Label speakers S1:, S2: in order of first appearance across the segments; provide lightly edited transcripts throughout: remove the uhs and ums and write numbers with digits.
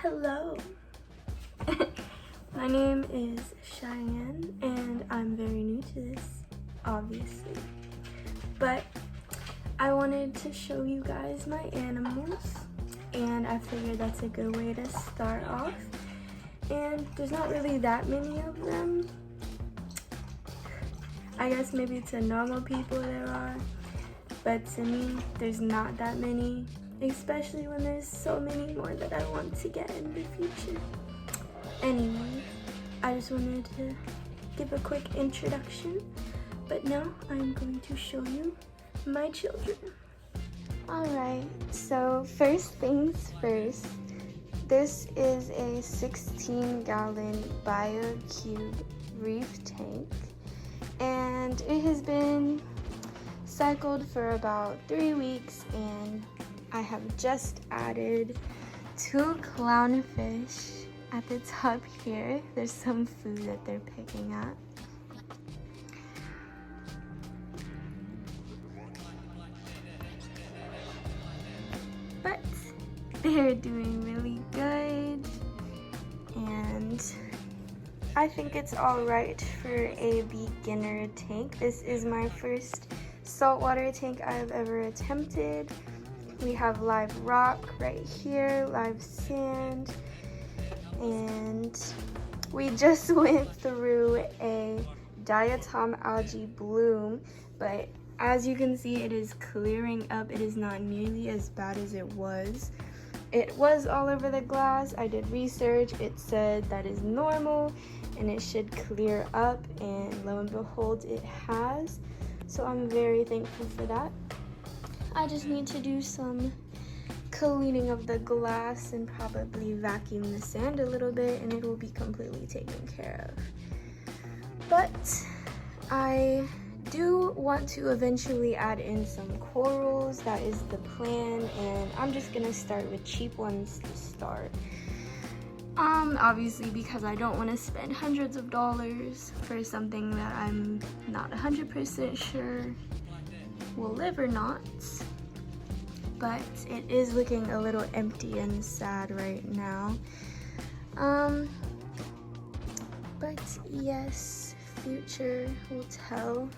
S1: Hello. My name is Cheyenne and I'm very new to this, obviously. But I wanted to show you guys my animals and I figured that's a good way to start off. And there's not really that many of them. I guess maybe to normal people there are, but to me there's not that many, especially when there's so many more that I want to get in the future. Anyway, I just wanted to give a quick introduction, but now I'm going to show you my children. Alright, so first things first, this is a 16-gallon BioCube reef tank, and it has been cycled for about 3 weeks, and I have just added 2 clownfish at the top here. There's some food that they're picking at. But they're doing really good, and I think it's all right for a beginner tank. This is my first saltwater tank I've ever attempted. We have live rock right here, live sand, and we just went through a diatom algae bloom, but as you can see, it is clearing up. It is not nearly as bad as it was. It was all over the glass. I did research. It said that is normal and it should clear up, and lo and behold, it has. So I'm very thankful for that. I just need to do some cleaning of the glass and probably vacuum the sand a little bit, and it will be completely taken care of. But I do want to eventually add in some corals. That is the plan, and I'm just gonna start with cheap ones to start. Obviously, because I don't want to spend hundreds of dollars for something that I'm not 100% sure will live or not. But it is looking a little empty and sad right now. But yes, future will tell.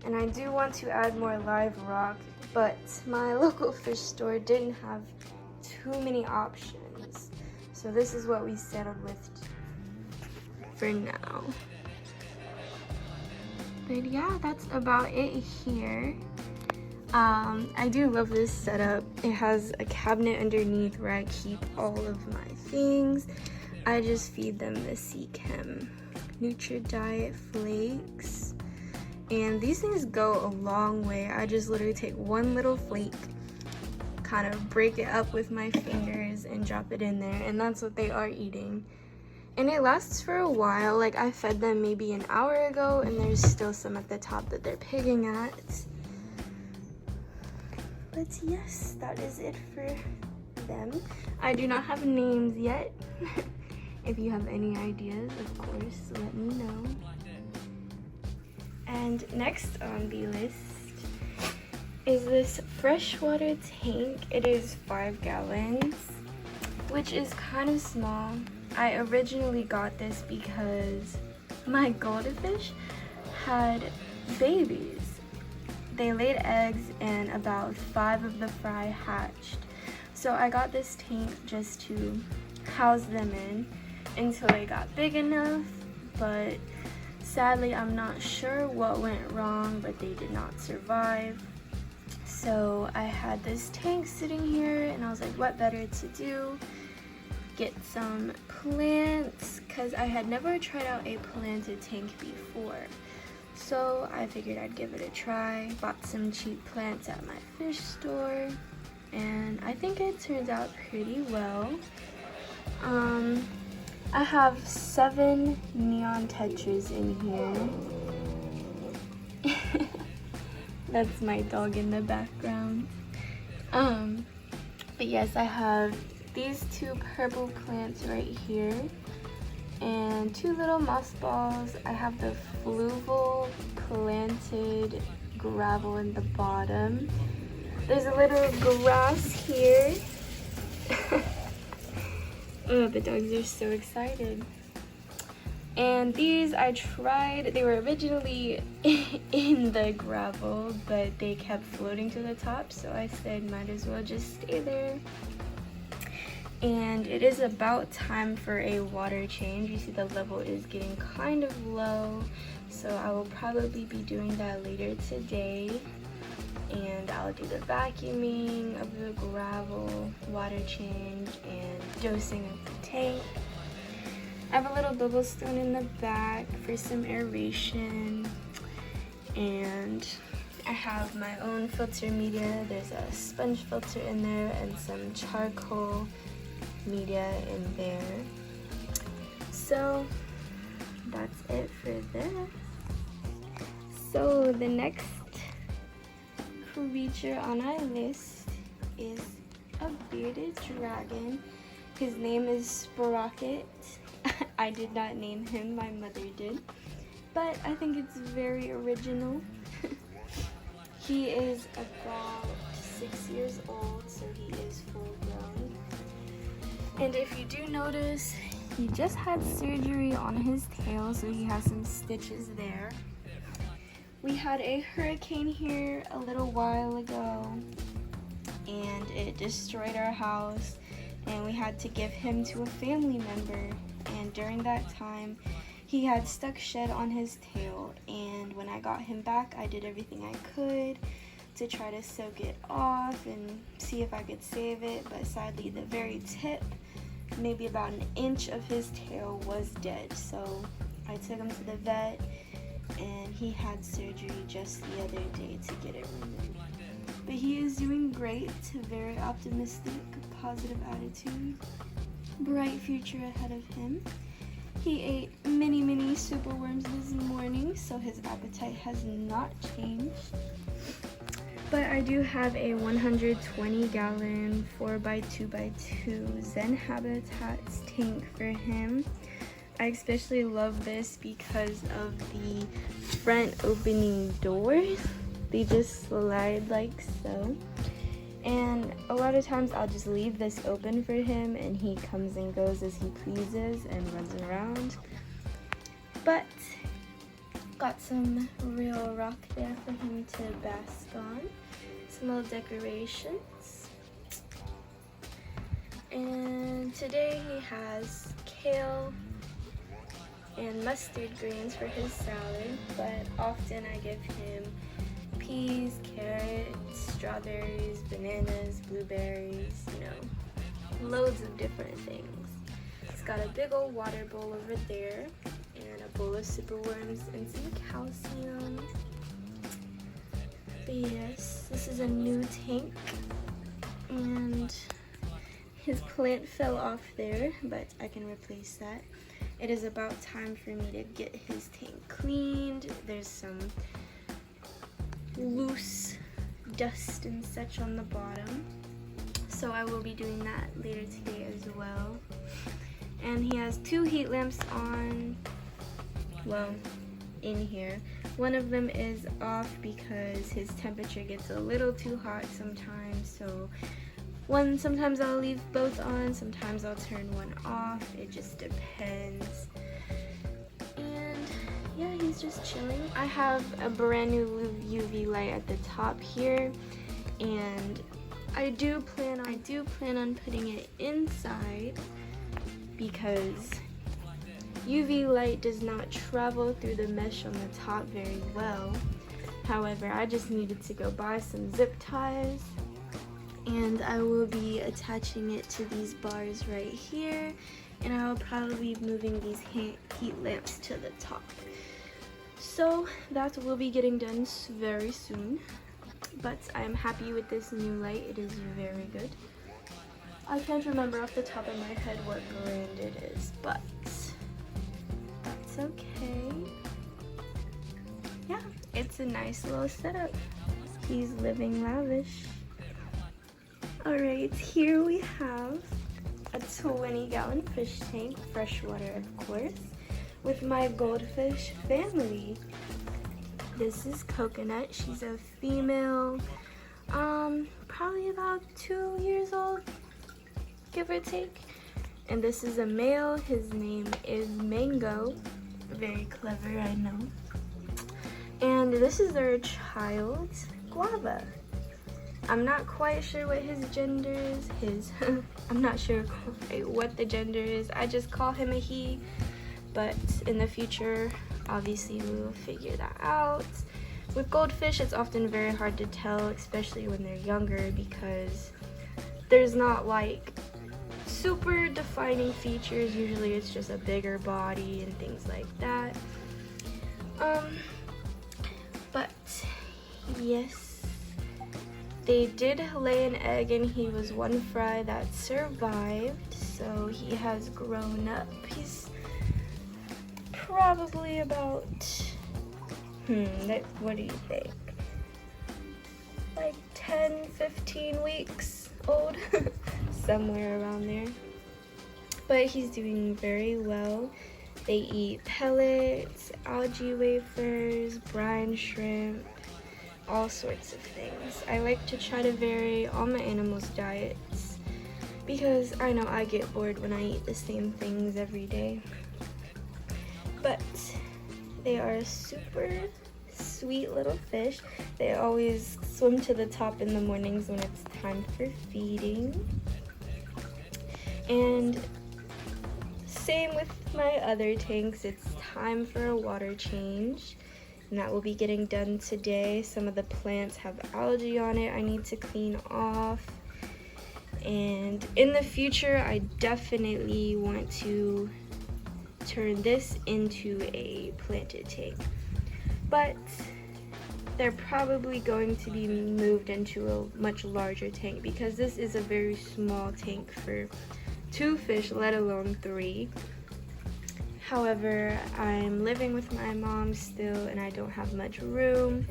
S1: And I do want to add more live rock, but my local fish store didn't have too many options. So this is what we settled with for now. But yeah, that's about it here. I do love this setup. It has a cabinet underneath where I keep all of my things. I just feed them the Sea Chem Nutri-Diet flakes. And these things go a long way. I just literally take one little flake, kind of break it up with my fingers and drop it in there, and that's what they are eating. And it lasts for a while. Like, I fed them maybe an hour ago and there's still some at the top that they're picking at. But yes, that is it for them. I do not have names yet. If you have any ideas, of course, let me know. And next on the list is this freshwater tank. It is 5 gallons, which is kind of small. I originally got this because my goldfish had babies. They laid eggs and about 5 of the fry hatched. So I got this tank just to house them in until they got big enough, but sadly I'm not sure what went wrong, but they did not survive. So I had this tank sitting here and I was like, what better to do? Get some plants, because I had never tried out a planted tank before. So I figured I'd give it a try. Bought some cheap plants at my fish store, and I think it turns out pretty well. I have 7 neon tetras in here. That's my dog in the background. But yes, I have these 2 purple plants right here and 2 little moss balls. I have the fluval planted gravel in the bottom. There's a little grass here. Oh, the dogs are so excited. And these I tried, they were originally in the gravel, but they kept floating to the top, so I said might as well just stay there. And it is about time for a water change. You see the level is getting kind of low, so I will probably be doing that later today. And I'll do the vacuuming of the gravel, water change, and dosing of the tank. I have a little bubble stone in the back for some aeration, and I have my own filter media. There's a sponge filter in there and some charcoal media in there. So that's it for this. So the next creature on our list is a bearded dragon. His name is Sprocket. I did not name him, my mother did, but I think it's very original. He is about 6 years old, so he is full grown. And if you do notice, he just had surgery on his tail, so he has some stitches there. We had a hurricane here a little while ago, and it destroyed our house, and we had to give him to a family member. And during that time, he had stuck shed on his tail, and when I got him back, I did everything I could to try to soak it off and see if I could save it, but sadly the very tip, maybe about an inch of his tail, was dead. So I took him to the vet, and he had surgery just the other day to get it removed. But he is doing great, very optimistic, positive attitude, bright future ahead of him. He ate many super worms this morning, so his appetite has not changed. But I do have a 120-gallon 4x2x2 Zen Habitats tank for him. I especially love this because of the front opening doors. They just slide like so. And a lot of times I'll just leave this open for him, and he comes and goes as he pleases and runs around. But got some real rock there for him to bask on. Some little decorations. And today he has kale and mustard greens for his salad, but often I give him peas, carrots, strawberries, bananas, blueberries, you know, loads of different things. He's got a big old water bowl over there, and a bowl of super worms and some calcium. But yes, this is a new tank, and his plant fell off there, but I can replace that. It is about time for me to get his tank cleaned. There's some loose dust and such on the bottom, so I will be doing that later today as well. And he has 2 heat lamps on, well, in here. One of them is off because his temperature gets a little too hot sometimes, so sometimes I'll leave both on, sometimes I'll turn one off. It just depends. And yeah, he's just chilling. I have a brand new UV light at the top here, and I do plan on putting it inside because UV light does not travel through the mesh on the top very well. However, I just needed to go buy some zip ties, and I will be attaching it to these bars right here, and I will probably be moving these heat lamps to the top. So that will be getting done very soon, but I'm happy with this new light. It is very good. I can't remember off the top of my head what brand it is, but that's okay. Yeah, it's a nice little setup. He's living lavish. Alright, here we have a 20-gallon fish tank, freshwater of course, with my goldfish family. This is Coconut. She's a female, probably about 2 years old, give or take. And this is a male. His name is Mango. Very clever, I know. And this is their child, Guava. I'm not quite sure what his gender is. I'm not sure quite what the gender is. I just call him a he. But in the future, obviously we will figure that out. With goldfish, it's often very hard to tell, especially when they're younger, because there's not like super defining features. Usually it's just a bigger body and things like that. But yes, they did lay an egg, and he was one fry that survived, so he has grown up. He's probably about, what do you think? Like 10, 15 weeks old, somewhere around there. But he's doing very well. They eat pellets, algae wafers, brine shrimp, all sorts of things. I like to try to vary all my animals' diets because I know I get bored when I eat the same things every day. But they are super sweet little fish. They always swim to the top in the mornings when it's time for feeding. And same with my other tanks, it's time for a water change, and that will be getting done today. Some of the plants have algae on it I need to clean off. And in the future, I definitely want to turn this into a planted tank. But they're probably going to be moved into a much larger tank because this is a very small tank for 2 fish, let alone 3. However, I'm living with my mom still and I don't have much room,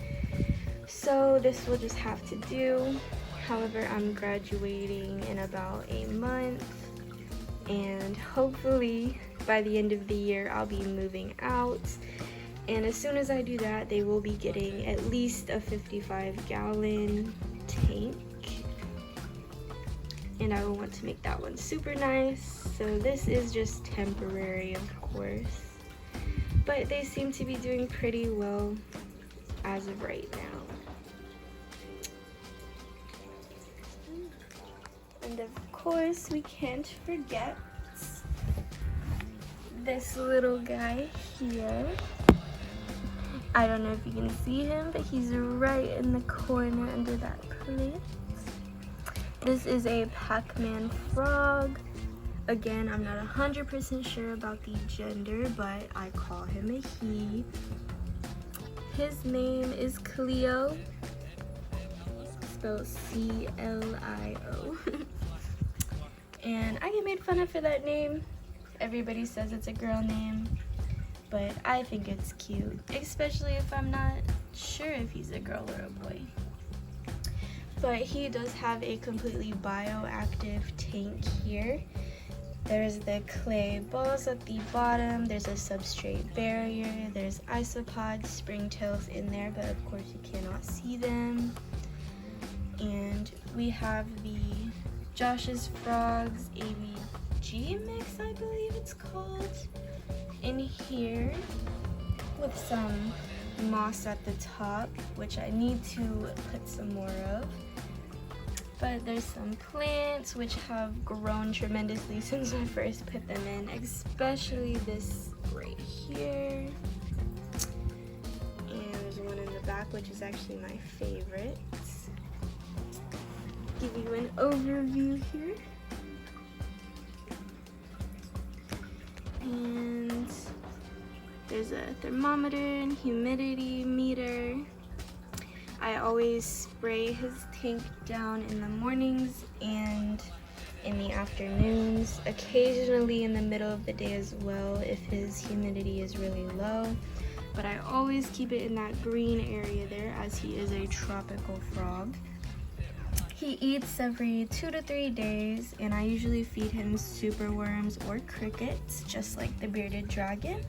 S1: so this will just have to do. However, I'm graduating in about a month, and hopefully by the end of the year I'll be moving out. And as soon as I do that, they will be getting at least a 55-gallon tank. And I will want to make that one super nice. So this is just temporary, of course. But they seem to be doing pretty well as of right now. And of course, we can't forget this little guy here. I don't know if you can see him, but he's right in the corner under that plant. This is a Pac-Man frog. Again, I'm not 100% sure about the gender, but I call him a he. His name is Cleo, spelled C-L-I-O. And I get made fun of for that name. Everybody says it's a girl name, but I think it's cute, especially if I'm not sure if he's a girl or a boy. But he does have a completely bioactive tank here. There's the clay balls at the bottom, there's a substrate barrier, there's isopods, springtails in there, but of course you cannot see them. And we have the Josh's Frogs ABG mix, I believe it's called, in here with some moss at the top, which I need to put some more of. But there's some plants which have grown tremendously since I first put them in, especially this right here. And there's one in the back which is actually my favorite. Give you an overview here. And there's a thermometer and humidity meter. I always spray his tank down in the mornings and in the afternoons, occasionally in the middle of the day as well if his humidity is really low. But I always keep it in that green area there as he is a tropical frog. He eats every 2 to 3 days, and I usually feed him superworms or crickets, just like the bearded dragon.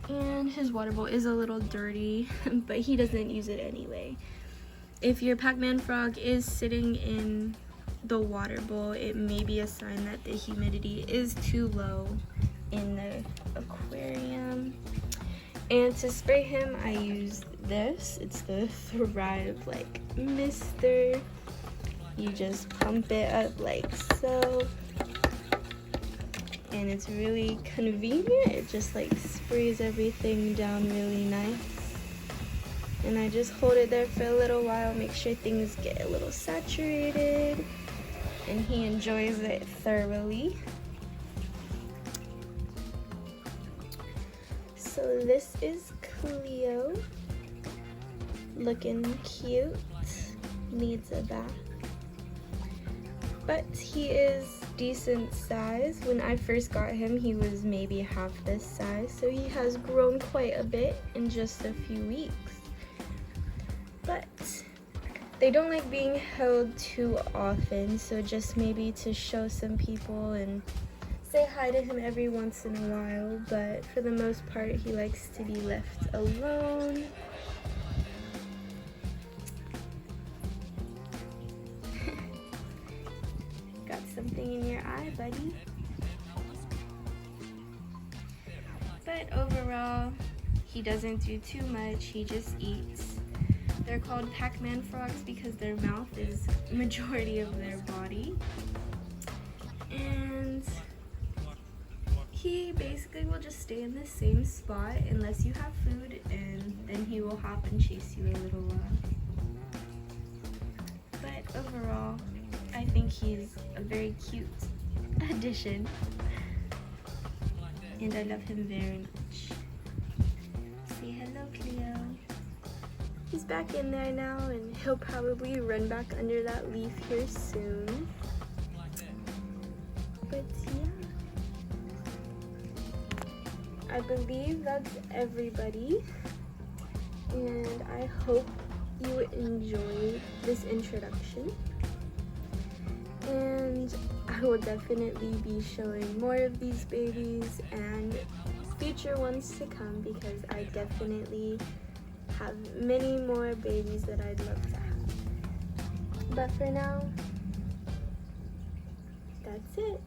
S1: And his water bowl is a little dirty, but he doesn't use it anyway. If your Pac-Man frog is sitting in the water bowl, it may be a sign that the humidity is too low in the aquarium. And to spray him, I use this. It's the Thrive like mister. You just pump it up like so, and it's really convenient. It just like sprays everything down really nice. And I just hold it there for a little while, make sure things get a little saturated, and he enjoys it thoroughly. So this is Cleo, looking cute, needs a bath. But he is decent size. When I first got him, he was maybe half this size, so he has grown quite a bit in just a few weeks. But they don't like being held too often, so just maybe to show some people and say hi to him every once in a while, but for the most part he likes to be left alone. Got something in your eye, buddy. But overall, he doesn't do too much, he just eats. They're called Pac-Man frogs because their mouth is majority of their body. And he basically will just stay in the same spot unless you have food, and then he will hop and chase you a little while. But overall, I think he's a very cute addition, and I love him very much. Say hello, Cleo. He's back in there now, and he'll probably run back under that leaf here soon. But yeah, I believe that's everybody, and I hope you enjoyed this introduction. And I will definitely be showing more of these babies and future ones to come, because I definitely have many more babies that I'd love to have. But for now, that's it.